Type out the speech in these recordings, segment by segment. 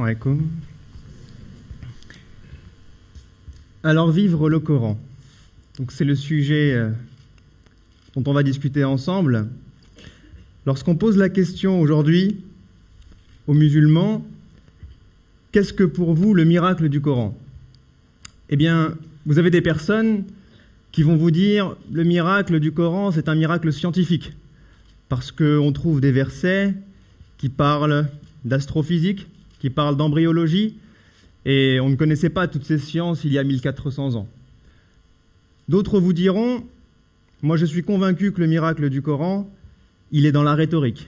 Assalamu alaikum. Alors, vivre le Coran. Donc, c'est le sujet dont on va discuter ensemble. Lorsqu'on pose la question aujourd'hui aux musulmans, qu'est-ce que pour vous le miracle du Coran? Eh bien, vous avez des personnes qui vont vous dire le miracle du Coran, c'est un miracle scientifique, parce qu'on trouve des versets qui parlent d'astrophysique, qui parlent d'embryologie, et on ne connaissait pas toutes ces sciences il y a 1400 ans. D'autres vous diront, moi je suis convaincu que le miracle du Coran, il est dans la rhétorique,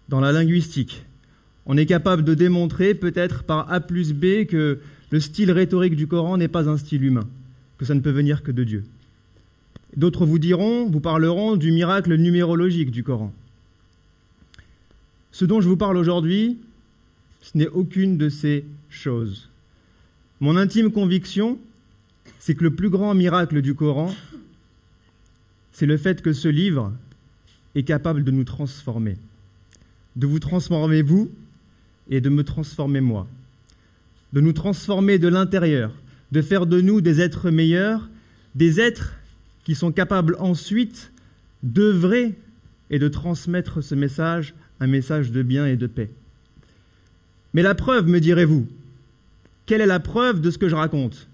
dans la linguistique. On est capable de démontrer, peut-être par A plus B, que le style rhétorique du Coran n'est pas un style humain, que ça ne peut venir que de Dieu. D'autres vous parleront du miracle numérologique du Coran. Ce dont je vous parle aujourd'hui, ce n'est aucune de ces choses. Mon intime conviction, c'est que le plus grand miracle du Coran, c'est le fait que ce livre est capable de nous transformer. De vous transformer vous et de me transformer moi. De nous transformer de l'intérieur, de faire de nous des êtres meilleurs, des êtres qui sont capables ensuite d'œuvrer et de transmettre ce message, un message de bien et de paix. Mais la preuve, me direz-vous, quelle est la preuve de ce que je raconte?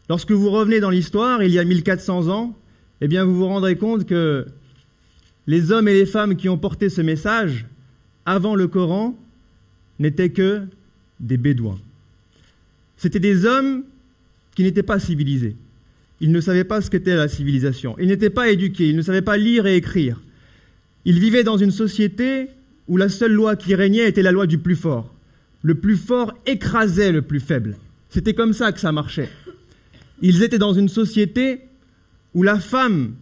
Lorsque vous revenez dans l'histoire, il y a 1400 ans, eh bien vous vous rendrez compte que les hommes et les femmes qui ont porté ce message, avant le Coran, n'étaient que des bédouins. C'étaient des hommes qui n'étaient pas civilisés. Ils ne savaient pas ce qu'était la civilisation. Ils n'étaient pas éduqués, ils ne savaient pas lire et écrire. Ils vivaient dans une société où la seule loi qui régnait était la loi du plus fort. Le plus fort écrasait le plus faible. C'était comme ça que ça marchait. Ils étaient dans une société où la femme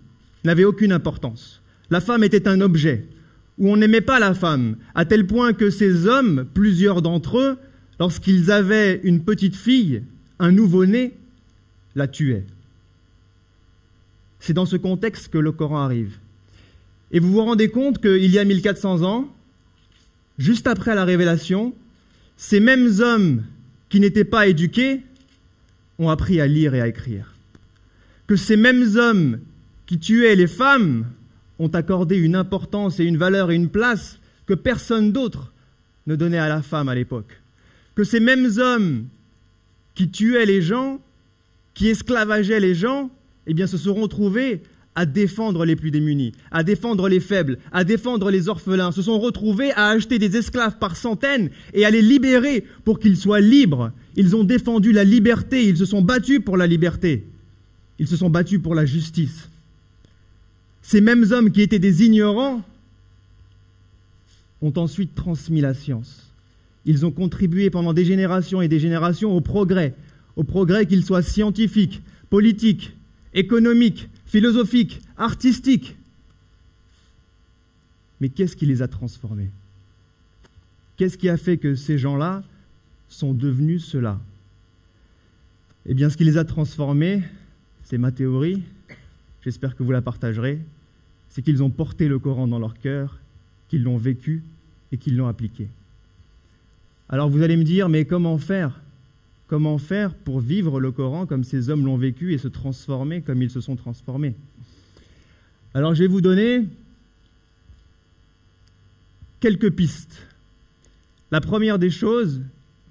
n'avait aucune importance. La femme était un objet, où on n'aimait pas la femme, à tel point que ces hommes, plusieurs d'entre eux, lorsqu'ils avaient une petite fille, un nouveau-né, la tuaient. C'est dans ce contexte que le Coran arrive. Et vous vous rendez compte qu'il y a 1400 ans, juste après la révélation, ces mêmes hommes qui n'étaient pas éduqués ont appris à lire et à écrire. Que ces mêmes hommes qui tuaient les femmes ont accordé une importance et une valeur et une place que personne d'autre ne donnait à la femme à l'époque. Que ces mêmes hommes qui tuaient les gens, qui esclavageaient les gens, eh bien se seront trouvés à défendre les plus démunis, à défendre les faibles, à défendre les orphelins, se sont retrouvés à acheter des esclaves par centaines et à les libérer pour qu'ils soient libres. Ils ont défendu la liberté, ils se sont battus pour la liberté, ils se sont battus pour la justice. Ces mêmes hommes qui étaient des ignorants ont ensuite transmis la science. Ils ont contribué pendant des générations et des générations au progrès qu'il soit scientifique, politique, économique, philosophique, artistique. Mais qu'est-ce qui les a transformés? Qu'est-ce qui a fait que ces gens-là sont devenus cela? Eh bien, ce qui les a transformés, c'est ma théorie, j'espère que vous la partagerez, c'est qu'ils ont porté le Coran dans leur cœur, qu'ils l'ont vécu et qu'ils l'ont appliqué. Alors vous allez me dire, mais comment faire? Comment faire pour vivre le Coran comme ces hommes l'ont vécu et se transformer comme ils se sont transformés? Alors je vais vous donner quelques pistes. La première des choses,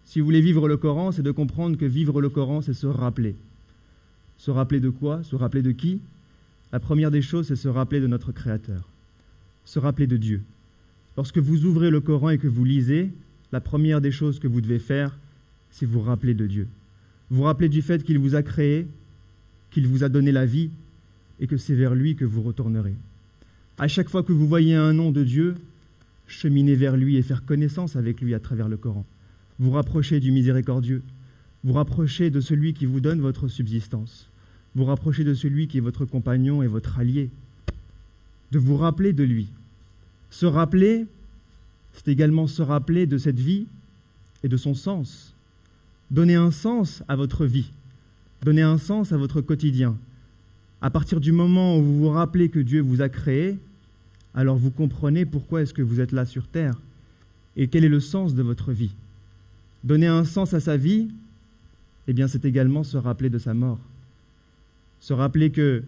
si vous voulez vivre le Coran, c'est de comprendre que vivre le Coran, c'est se rappeler. Se rappeler de quoi? Se rappeler de qui? La première des choses, c'est se rappeler de notre Créateur. Se rappeler de Dieu. Lorsque vous ouvrez le Coran et que vous lisez, la première des choses que vous devez faire, c'est vous rappeler de Dieu. Vous rappeler du fait qu'il vous a créé, qu'il vous a donné la vie et que c'est vers lui que vous retournerez. À chaque fois que vous voyez un nom de Dieu, cheminez vers lui et faire connaissance avec lui à travers le Coran. Vous rapprochez du miséricordieux. Vous rapprochez de celui qui vous donne votre subsistance. Vous rapprochez de celui qui est votre compagnon et votre allié. De vous rappeler de lui. Se rappeler, c'est également se rappeler de cette vie et de son sens. Donner un sens à votre vie. Donner un sens à votre quotidien. À partir du moment où vous vous rappelez que Dieu vous a créé, alors vous comprenez pourquoi est-ce que vous êtes là sur terre et quel est le sens de votre vie. donner un sens à sa vie, eh bien c'est également se rappeler de sa mort. Se rappeler que,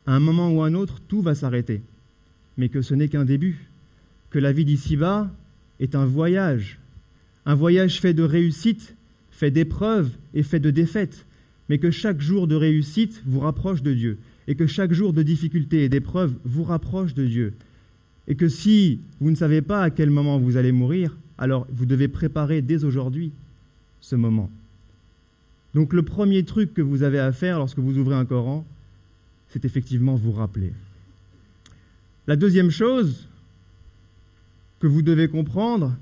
à un moment ou un autre, tout va s'arrêter, mais que ce n'est qu'un début, que la vie d'ici-bas est un voyage fait de réussite, fait d'épreuves et fait de défaites, mais que chaque jour de réussite vous rapproche de Dieu, et que chaque jour de difficulté et d'épreuve vous rapproche de Dieu, et que si vous ne savez pas à quel moment vous allez mourir, alors vous devez préparer dès aujourd'hui ce moment. Donc le premier truc que vous avez à faire lorsque vous ouvrez un Coran, c'est effectivement vous rappeler. La deuxième chose que vous devez comprendre,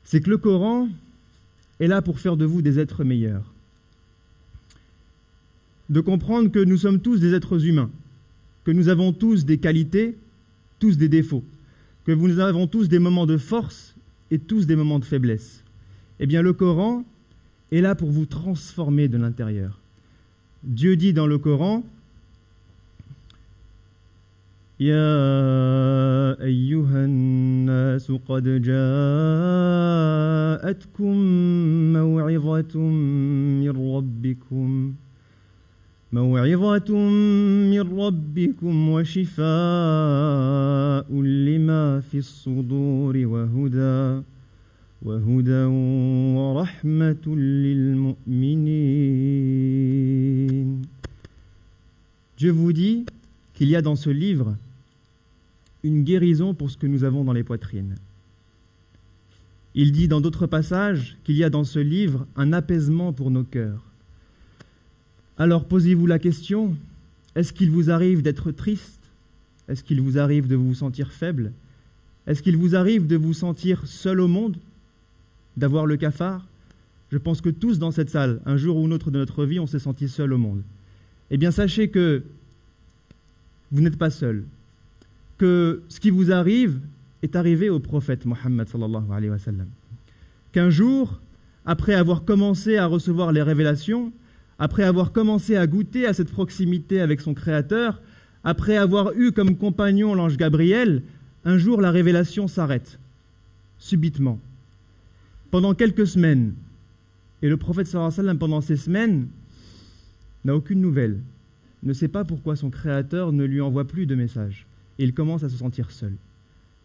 c'est que le Coran est là pour faire de vous des êtres meilleurs. De comprendre que nous sommes tous des êtres humains, que nous avons tous des qualités, tous des défauts, que nous avons tous des moments de force et tous des moments de faiblesse. Eh bien, le Coran est là pour vous transformer de l'intérieur. Dieu dit dans le Coran « Ya ayyuhan nas qad ja'atkum maw'izatun min rabbikum » موعظة من ربكم وشفاء لما في الصدور وهدى ورحمة للمؤمنين. Dieu vous dit qu'il y a dans ce livre une guérison pour ce que nous avons dans les poitrines. Il dit dans d'autres passages qu'il y a dans ce livre un apaisement pour nos cœurs. Alors posez-vous la question, est-ce qu'il vous arrive d'être triste? Est-ce qu'il vous arrive de vous sentir faible? Est-ce qu'il vous arrive de vous sentir seul au monde? D'avoir le cafard? Je pense que tous dans cette salle, un jour ou un autre de notre vie, on s'est senti seul au monde. Eh bien sachez que vous n'êtes pas seul, que ce qui vous arrive est arrivé au prophète Mohammed sallallahu alayhi wa sallam. Qu'un jour, après avoir commencé à recevoir les révélations, après avoir commencé à goûter à cette proximité avec son Créateur, après avoir eu comme compagnon l'ange Gabriel, un jour la révélation s'arrête, subitement, pendant quelques semaines. Et le prophète sallallahu alayhi wa sallam, pendant ces semaines, n'a aucune nouvelle, ne sait pas pourquoi son Créateur ne lui envoie plus de messages. Et il commence à se sentir seul,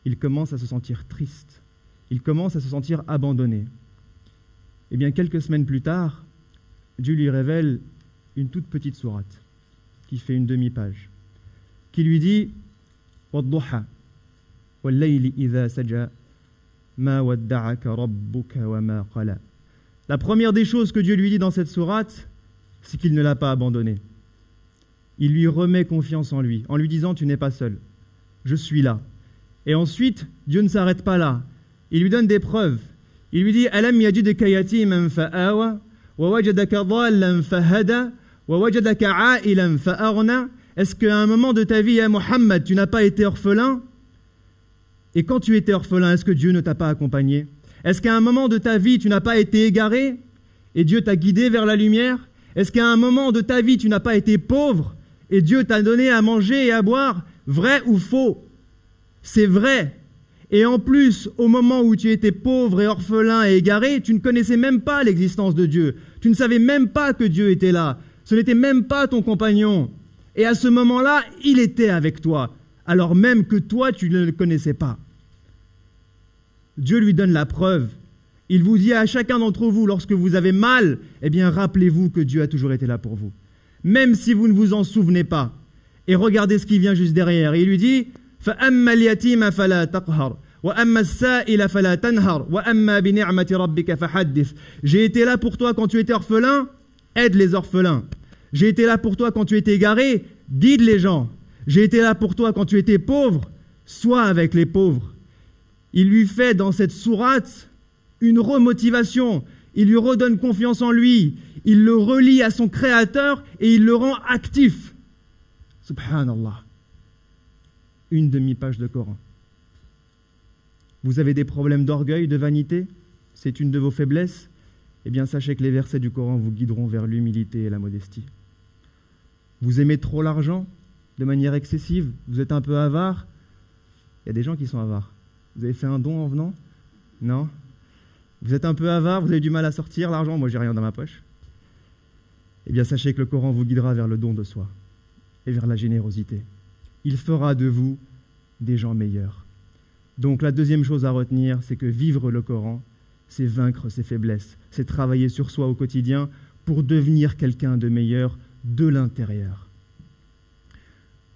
il commence à se sentir triste, il commence à se sentir abandonné. Et bien quelques semaines plus tard, Dieu lui révèle une toute petite sourate qui fait une demi-page, qui lui dit « Wadduha, wallayli idha saja, ma wadda'aka rabbuka wa ma qala » La première des choses que Dieu lui dit dans cette sourate, c'est qu'il ne l'a pas abandonné. Il lui remet confiance en lui disant « Tu n'es pas seul, je suis là ». Et ensuite, Dieu ne s'arrête pas là. Il lui donne des preuves. Il lui dit « Alam yajidka yatiman fa'awa » Est-ce qu'à un moment de ta vie, à Mohammed, tu n'as pas été orphelin? Et quand tu étais orphelin, est-ce que Dieu ne t'a pas accompagné? Est-ce qu'à un moment de ta vie, tu n'as pas été égaré et Dieu t'a guidé vers la lumière? Est-ce qu'à un moment de ta vie, tu n'as pas été pauvre et Dieu t'a donné à manger et à boire? Vrai ou faux? C'est vrai. Et en plus, au moment où tu étais pauvre et orphelin et égaré, tu ne connaissais même pas l'existence de Dieu. Tu ne savais même pas que Dieu était là. Ce n'était même pas ton compagnon. Et à ce moment-là, il était avec toi, alors même que toi, tu ne le connaissais pas. Dieu lui donne la preuve. Il vous dit à chacun d'entre vous, lorsque vous avez mal, eh bien, rappelez-vous que Dieu a toujours été là pour vous. Même si vous ne vous en souvenez pas. Et regardez ce qui vient juste derrière. Et il lui dit فَأَمَّا الْيَتِيمَ فَلَا تَقْهَرْ وَأَمَّا السَّائِلَ فَلَا تَنْهَرْ وَأَمَّا بِنِعْمَةِ رَبِّكَ فَحَدِّثْ. J'ai été là pour toi quand tu étais orphelin, aide les orphelins. J'ai été là pour toi quand tu étais égaré, guide les gens. J'ai été là pour toi quand tu étais pauvre, sois avec les pauvres. Il lui fait dans cette sourate une remotivation. Il lui redonne confiance en lui. Il le relie à son Créateur et il le rend actif. Subhanallah. Une demi-page de Coran. Vous avez des problèmes d'orgueil, de vanité? C'est une de vos faiblesses? Eh bien, sachez que les versets du Coran vous guideront vers l'humilité et la modestie. Vous aimez trop l'argent de manière excessive? Vous êtes un peu avare? Il y a des gens qui sont avares. Vous avez fait un don en venant? Non? Vous êtes un peu avare, vous avez du mal à sortir l'argent, moi j'ai rien dans ma poche. Eh bien sachez que le Coran vous guidera vers le don de soi et vers la générosité. Il fera de vous des gens meilleurs. Donc la deuxième chose à retenir, c'est que vivre le Coran, c'est vaincre ses faiblesses, c'est travailler sur soi au quotidien pour devenir quelqu'un de meilleur de l'intérieur.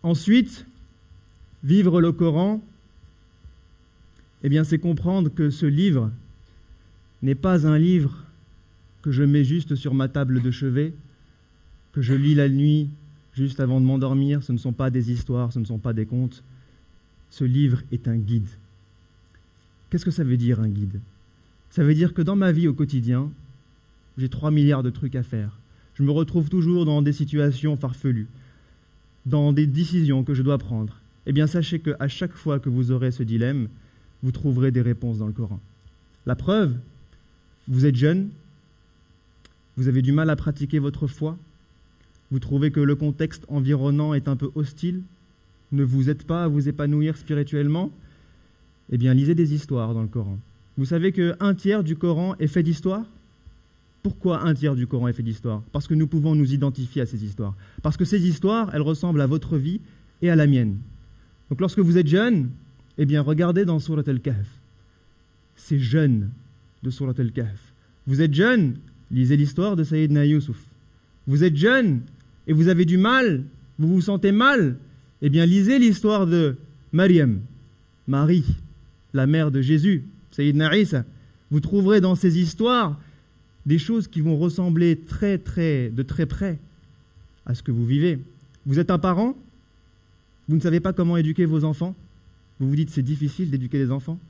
Ensuite, vivre le Coran, eh bien, c'est comprendre que ce livre n'est pas un livre que je mets juste sur ma table de chevet, que je lis la nuit juste avant de m'endormir. Ce ne sont pas des histoires, ce ne sont pas des contes. Ce livre est un guide. Qu'est-ce que ça veut dire, un guide ? Ça veut dire que dans ma vie au quotidien, j'ai 3 milliards de trucs à faire. Je me retrouve toujours dans des situations farfelues, dans des décisions que je dois prendre. Eh bien, sachez qu'à chaque fois que vous aurez ce dilemme, vous trouverez des réponses dans le Coran. La preuve, vous êtes jeune, vous avez du mal à pratiquer votre foi, vous trouvez que le contexte environnant est un peu hostile, ne vous aidez pas à vous épanouir spirituellement, eh bien, lisez des histoires dans le Coran. Vous savez qu'un tiers du Coran est fait d'histoire ? Pourquoi un tiers du Coran est fait d'histoire ? Parce que nous pouvons nous identifier à ces histoires. Parce que ces histoires, elles ressemblent à votre vie et à la mienne. Donc lorsque vous êtes jeune, eh bien, regardez dans Surat Al-Kahf. C'est jeune de Surat Al-Kahf. Vous êtes jeune, lisez l'histoire de Sayyidina Youssouf. Vous êtes jeune et vous avez du mal, vous vous sentez mal, eh bien, lisez l'histoire de Maryam, Marie, la mère de Jésus, Sayyidina Isa. Vous trouverez dans ces histoires des choses qui vont ressembler de très près à ce que vous vivez. Vous êtes un parent, vous ne savez pas comment éduquer vos enfants, vous vous dites c'est difficile d'éduquer des enfants.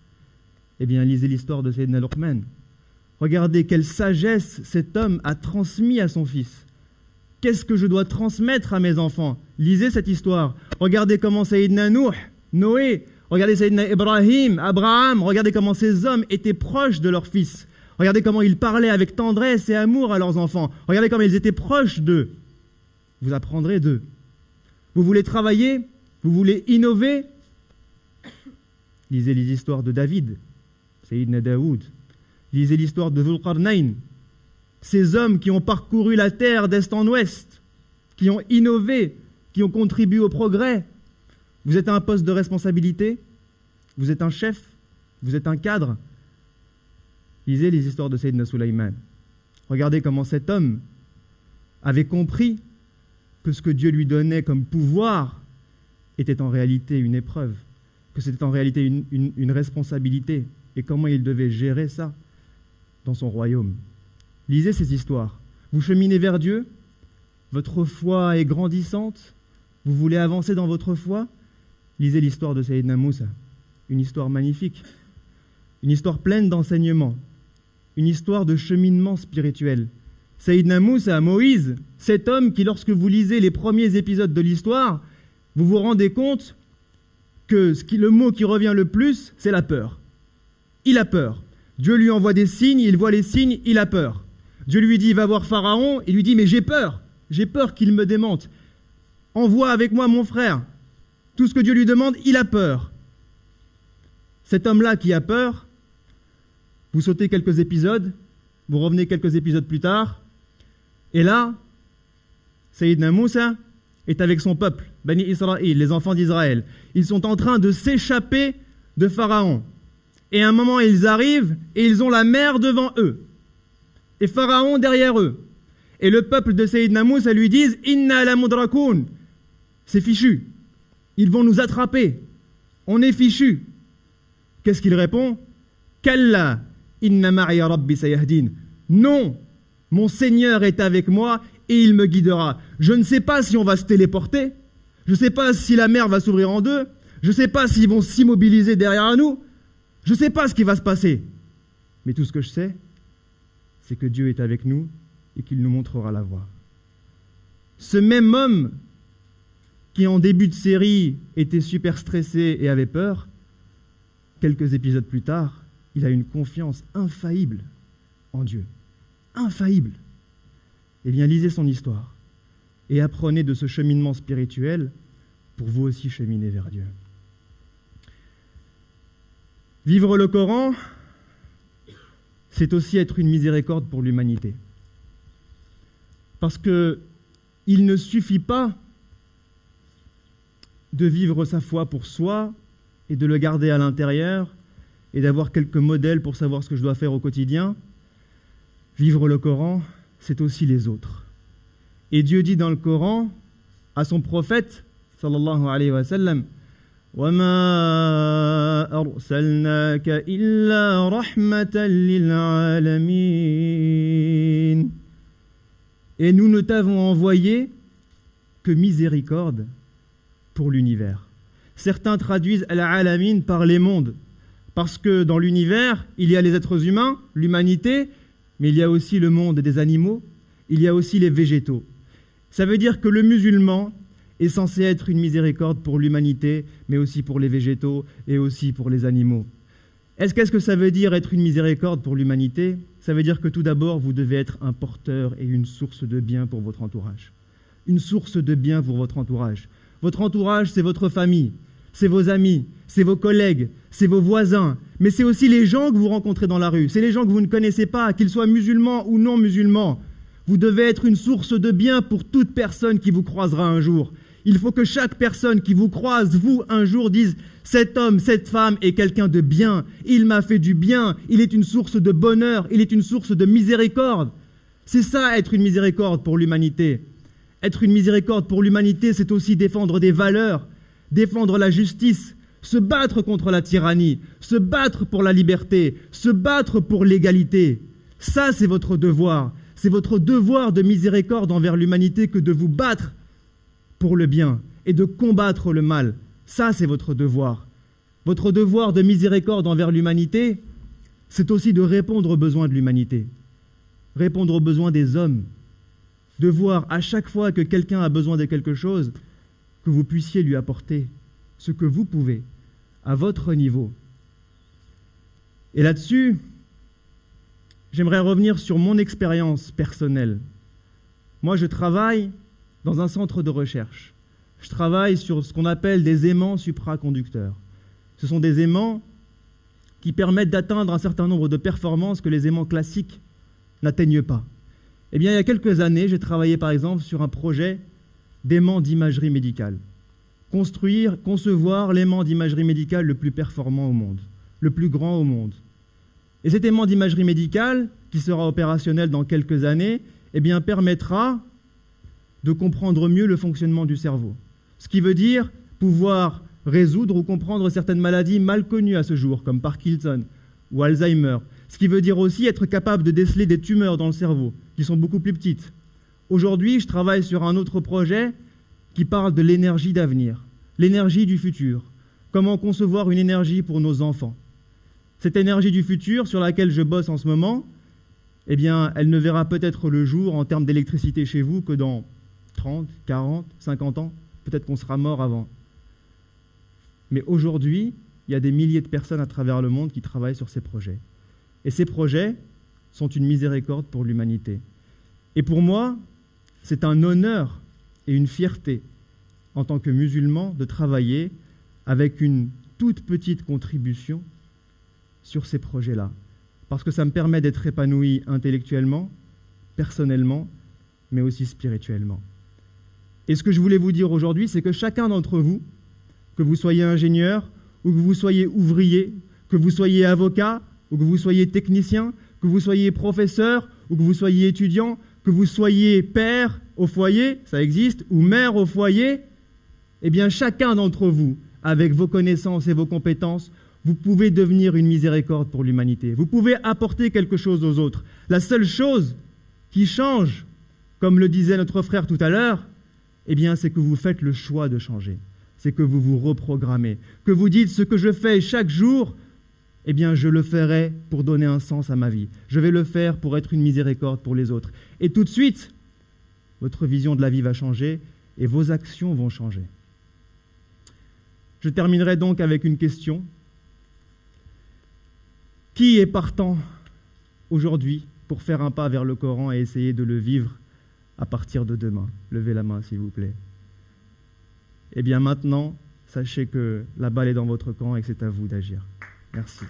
Eh bien, lisez l'histoire de Sayyidina Luqman. Regardez quelle sagesse cet homme a transmis à son fils. Qu'est-ce que je dois transmettre à mes enfants ? Lisez cette histoire. Regardez comment Sayyidina Noé, regardez Sayyidina Ibrahim, Abraham, regardez comment ces hommes étaient proches de leurs fils. Regardez comment ils parlaient avec tendresse et amour à leurs enfants. Regardez comment ils étaient proches d'eux. Vous apprendrez d'eux. Vous voulez travailler ? Vous voulez innover ? Lisez les histoires de David, Sayyidina Daoud. Lisez l'histoire de Dhul Qarnayn. Ces hommes qui ont parcouru la terre d'est en ouest, qui ont innové, qui ont contribué au progrès. Vous êtes à un poste de responsabilité, vous êtes un chef, vous êtes un cadre. Lisez les histoires de Sayyidina Sulaiman. Regardez comment cet homme avait compris que ce que Dieu lui donnait comme pouvoir était en réalité une épreuve, que c'était en réalité une responsabilité, et comment il devait gérer ça dans son royaume. Lisez ces histoires. Vous cheminez vers Dieu, votre foi est grandissante, vous voulez avancer dans votre foi, lisez l'histoire de Sayyidina Moussa, une histoire magnifique, une histoire pleine d'enseignements, une histoire de cheminement spirituel. Sayyidina Moussa, Moïse, cet homme qui, lorsque vous lisez les premiers épisodes de l'histoire, vous vous rendez compte que le mot qui revient le plus, c'est la peur. Il a peur. Dieu lui envoie des signes, il voit les signes, il a peur. Dieu lui dit, va voir Pharaon, il lui dit, mais j'ai peur qu'il me démente. Envoie avec moi mon frère. Tout ce que Dieu lui demande, il a peur. Cet homme-là qui a peur, vous sautez quelques épisodes, vous revenez quelques épisodes plus tard, et là, Sayyidina Moussa est avec son peuple, Bani Israël, les enfants d'Israël. Ils sont en train de s'échapper de Pharaon. Et à un moment, ils arrivent et ils ont la mer devant eux. Et Pharaon derrière eux. Et le peuple de Sayyidina Moussa lui disent « Inna la mudrakoun » c'est fichu. Ils vont nous attraper. On est fichu. Qu'est-ce qu'il répond ? « Kalla inna ma'iya rabbi sayahdin » non, mon Seigneur est avec moi et il me guidera. Je ne sais pas si on va se téléporter. Je ne sais pas si la mer va s'ouvrir en deux. Je ne sais pas s'ils vont s'immobiliser derrière nous. Je ne sais pas ce qui va se passer. Mais tout ce que je sais, c'est que Dieu est avec nous et qu'il nous montrera la voie. Ce même homme qui en début de série était super stressé et avait peur, quelques épisodes plus tard, il a une confiance infaillible en Dieu. Infaillible. Eh bien, lisez son histoire et apprenez de ce cheminement spirituel pour vous aussi cheminer vers Dieu. Vivre le Coran, c'est aussi être une miséricorde pour l'humanité. Parce qu'il ne suffit pas de vivre sa foi pour soi et de le garder à l'intérieur et d'avoir quelques modèles pour savoir ce que je dois faire au quotidien. Vivre le Coran, c'est aussi les autres. Et Dieu dit dans le Coran à son prophète, sallallahu alayhi wa sallam, وَمَا أَرْسَلْنَاكَ إِلَّا رَحْمَةً لِلْعَالَمِينَ. Et nous ne t'avons envoyé que miséricorde pour l'univers. Certains traduisent al-alamin par les mondes, parce que dans l'univers, il y a les êtres humains, l'humanité, mais il y a aussi le monde des animaux, il y a aussi les végétaux. Ça veut dire que le musulman est censé être une miséricorde pour l'humanité, mais aussi pour les végétaux et aussi pour les animaux. Qu'est-ce que ça veut dire être une miséricorde pour l'humanité? Ça veut dire que tout d'abord, vous devez être un porteur et une source de bien pour votre entourage. Une source de bien pour votre entourage. Votre entourage, c'est votre famille, c'est vos amis, c'est vos collègues, c'est vos voisins, mais c'est aussi les gens que vous rencontrez dans la rue, c'est les gens que vous ne connaissez pas, qu'ils soient musulmans ou non musulmans. Vous devez être une source de bien pour toute personne qui vous croisera un jour. Il faut que chaque personne qui vous croise, vous, un jour, dise « Cet homme, cette femme est quelqu'un de bien, il m'a fait du bien, il est une source de bonheur, il est une source de miséricorde. » C'est ça, être une miséricorde pour l'humanité. Être une miséricorde pour l'humanité, c'est aussi défendre des valeurs, défendre la justice, se battre contre la tyrannie, se battre pour la liberté, se battre pour l'égalité. Ça, c'est votre devoir. C'est votre devoir de miséricorde envers l'humanité que de vous battre pour le bien et de combattre le mal. Ça, c'est votre devoir. Votre devoir de miséricorde envers l'humanité, c'est aussi de répondre aux besoins de l'humanité, répondre aux besoins des hommes, de voir à chaque fois que quelqu'un a besoin de quelque chose, que vous puissiez lui apporter ce que vous pouvez, à votre niveau. Et là-dessus, j'aimerais revenir sur mon expérience personnelle. Moi, je travaille dans un centre de recherche. Je travaille sur ce qu'on appelle des aimants supraconducteurs. Ce sont des aimants qui permettent d'atteindre un certain nombre de performances que les aimants classiques n'atteignent pas. Eh bien, il y a quelques années, j'ai travaillé par exemple sur un projet d'aimant d'imagerie médicale. Concevoir l'aimant d'imagerie médicale le plus performant au monde, le plus grand au monde. Et cet aimant d'imagerie médicale, qui sera opérationnel dans quelques années, eh bien, permettra de comprendre mieux le fonctionnement du cerveau. Ce qui veut dire pouvoir résoudre ou comprendre certaines maladies mal connues à ce jour, comme Parkinson ou Alzheimer. Ce qui veut dire aussi être capable de déceler des tumeurs dans le cerveau, qui sont beaucoup plus petites. Aujourd'hui, je travaille sur un autre projet qui parle de l'énergie d'avenir, l'énergie du futur. Comment concevoir une énergie pour nos enfants. Cette énergie du futur sur laquelle je bosse en ce moment, eh bien, elle ne verra peut-être le jour en termes d'électricité chez vous que dans 30, 40, 50 ans. Peut-être qu'on sera mort avant. Mais aujourd'hui, il y a des milliers de personnes à travers le monde qui travaillent sur ces projets. Et ces projets sont une miséricorde pour l'humanité. Et pour moi, c'est un honneur et une fierté en tant que musulman de travailler avec une toute petite contribution sur ces projets-là. Parce que ça me permet d'être épanoui intellectuellement, personnellement, mais aussi spirituellement. Et ce que je voulais vous dire aujourd'hui, c'est que chacun d'entre vous, que vous soyez ingénieur, ou que vous soyez ouvrier, que vous soyez avocat, ou que vous soyez technicien, que vous soyez professeur, ou que vous soyez étudiant, que vous soyez père au foyer, ça existe, ou mère au foyer, eh bien chacun d'entre vous, avec vos connaissances et vos compétences, vous pouvez devenir une miséricorde pour l'humanité. Vous pouvez apporter quelque chose aux autres. La seule chose qui change, comme le disait notre frère tout à l'heure, eh bien, c'est que vous faites le choix de changer. C'est que vous vous reprogrammez. Que vous dites ce que je fais chaque jour, eh bien, je le ferai pour donner un sens à ma vie. Je vais le faire pour être une miséricorde pour les autres. Et tout de suite, votre vision de la vie va changer et vos actions vont changer. Je terminerai donc avec une question. Qui est partant aujourd'hui pour faire un pas vers le Coran et essayer de le vivre à partir de demain? Levez la main, s'il vous plaît. Eh bien maintenant, sachez que la balle est dans votre camp et que c'est à vous d'agir. Merci.